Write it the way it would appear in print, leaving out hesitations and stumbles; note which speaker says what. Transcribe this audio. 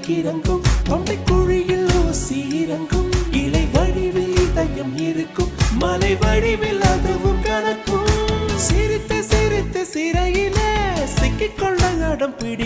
Speaker 1: கிறங்கும் தொண்டை குழியில் ஊசி இறங்கும் இலை வடிவில் இதயம் இருக்கும் மலை வடிவில் அதுவும் கணக்கும் சிரித்து சிரித்து சிறையிலே சிக்கிக்கொள்ள அடம் பிடி